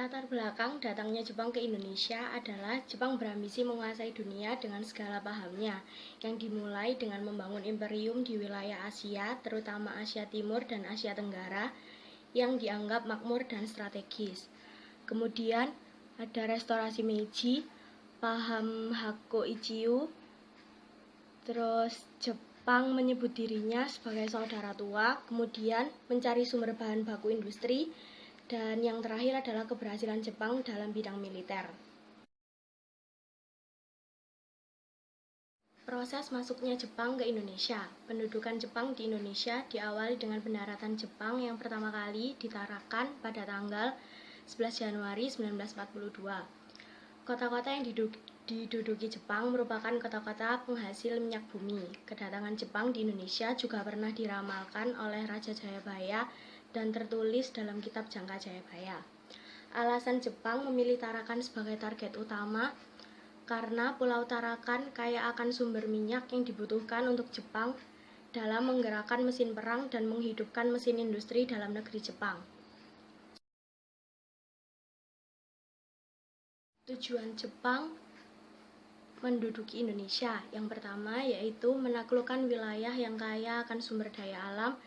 Latar belakang datangnya Jepang ke Indonesia adalah Jepang berambisi menguasai dunia dengan segala pahamnya, yang dimulai dengan membangun imperium di wilayah Asia, terutama Asia Timur dan Asia Tenggara, yang dianggap makmur dan strategis. Kemudian ada restorasi Meiji, paham Hakko-Ichiyo, terus Jepang menyebut dirinya sebagai saudara tua, kemudian mencari sumber bahan baku industri, dan yang terakhir adalah keberhasilan Jepang dalam bidang militer. Proses masuknya Jepang ke Indonesia. Pendudukan Jepang di Indonesia diawali dengan pendaratan Jepang yang pertama kali di Tarakan pada tanggal 11 Januari 1942. Kota-kota yang diduduki Jepang merupakan kota-kota penghasil minyak bumi. Kedatangan Jepang di Indonesia juga pernah diramalkan oleh Raja Jayabaya dan tertulis dalam kitab Jangka Jayabaya. Alasan Jepang memilih Tarakan sebagai target utama karena Pulau Tarakan kaya akan sumber minyak yang dibutuhkan untuk Jepang dalam menggerakkan mesin perang dan menghidupkan mesin industri dalam negeri Jepang. Tujuan Jepang menduduki Indonesia yang pertama yaitu menaklukkan wilayah yang kaya akan sumber daya alam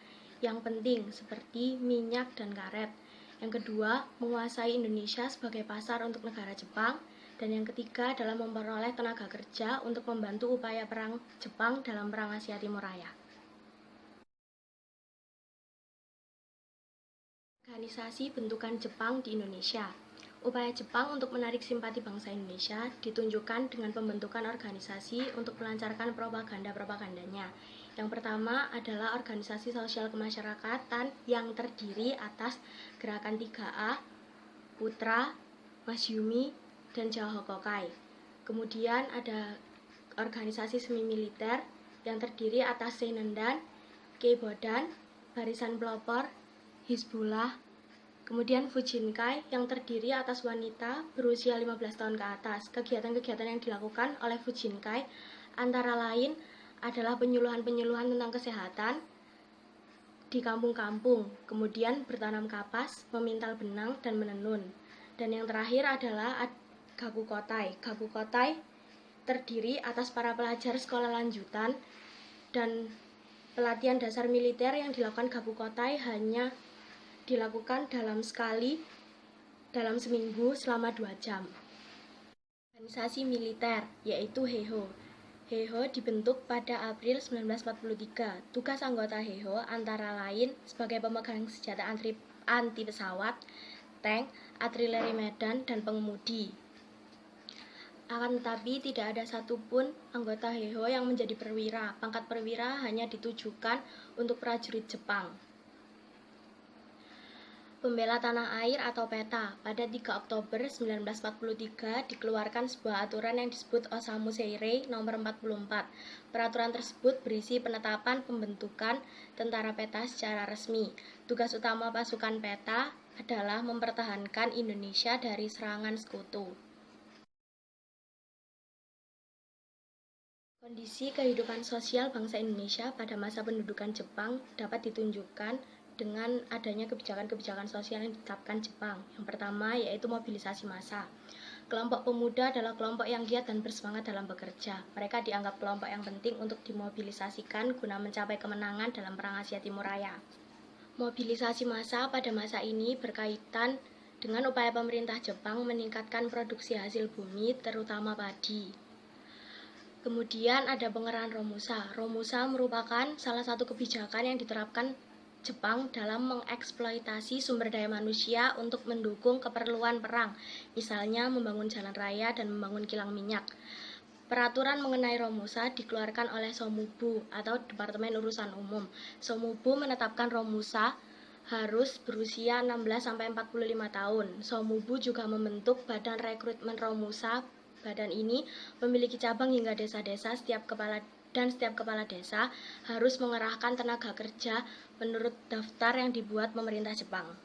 yang penting seperti minyak dan karet. Yang kedua, menguasai Indonesia sebagai pasar untuk negara Jepang. Dan yang ketiga adalah memperoleh tenaga kerja untuk membantu upaya perang Jepang dalam Perang Asia Timur Raya. Organisasi bentukan Jepang di Indonesia. Upaya Jepang untuk menarik simpati bangsa Indonesia ditunjukkan dengan pembentukan organisasi untuk melancarkan propagandanya. Yang pertama adalah organisasi sosial kemasyarakatan yang terdiri atas Gerakan 3A, Putra, Masyumi, dan Jawa Hokokai. Kemudian ada organisasi semi militer yang terdiri atas Seinendan, Keibodan, Barisan Pelopor, Hizbullah, kemudian Fujinkai yang terdiri atas wanita berusia 15 tahun ke atas. Kegiatan-kegiatan yang dilakukan oleh Fujinkai antara lain adalah penyuluhan-penyuluhan tentang kesehatan di kampung-kampung, kemudian bertanam kapas, memintal benang, dan menenun. Dan yang terakhir adalah Gakukotai. Gakukotai terdiri atas para pelajar sekolah lanjutan dan pelatihan dasar militer yang dilakukan Gakukotai hanya dilakukan dalam seminggu selama 2 jam. Organisasi militer yaitu Heiho. Heiho dibentuk pada April 1943. Tugas anggota Heiho antara lain sebagai pemegang senjata anti pesawat, tank, artileri medan, dan pengemudi. Akan tetapi tidak ada satupun anggota Heiho yang menjadi perwira. Pangkat perwira hanya ditujukan untuk prajurit Jepang. Pembela tanah air atau PETA. Pada 3 Oktober 1943 dikeluarkan sebuah aturan yang disebut Osamu Seirei nomor 44. Peraturan tersebut berisi penetapan pembentukan tentara PETA secara resmi. Tugas utama pasukan PETA adalah mempertahankan Indonesia dari serangan sekutu. Kondisi kehidupan sosial bangsa Indonesia pada masa pendudukan Jepang dapat ditunjukkan dengan adanya kebijakan-kebijakan sosial yang ditetapkan Jepang. Yang pertama yaitu mobilisasi massa. Kelompok pemuda adalah kelompok yang giat dan bersemangat dalam bekerja. Mereka dianggap kelompok yang penting untuk dimobilisasikan guna mencapai kemenangan dalam Perang Asia Timur Raya. Mobilisasi massa pada masa ini berkaitan dengan upaya pemerintah Jepang meningkatkan produksi hasil bumi, terutama padi. Kemudian ada pengerahan Romusa. Romusa merupakan salah satu kebijakan yang diterapkan Jepang dalam mengeksploitasi sumber daya manusia untuk mendukung keperluan perang, misalnya membangun jalan raya dan membangun kilang minyak. Peraturan mengenai Romusa dikeluarkan oleh Somubu atau Departemen Urusan Umum. Somubu menetapkan Romusa harus berusia 16-45 tahun. Somubu juga membentuk Badan Rekrutmen Romusa. Badan ini memiliki cabang hingga desa-desa. Setiap kepala desa harus mengerahkan tenaga kerja menurut daftar yang dibuat pemerintah Jepang.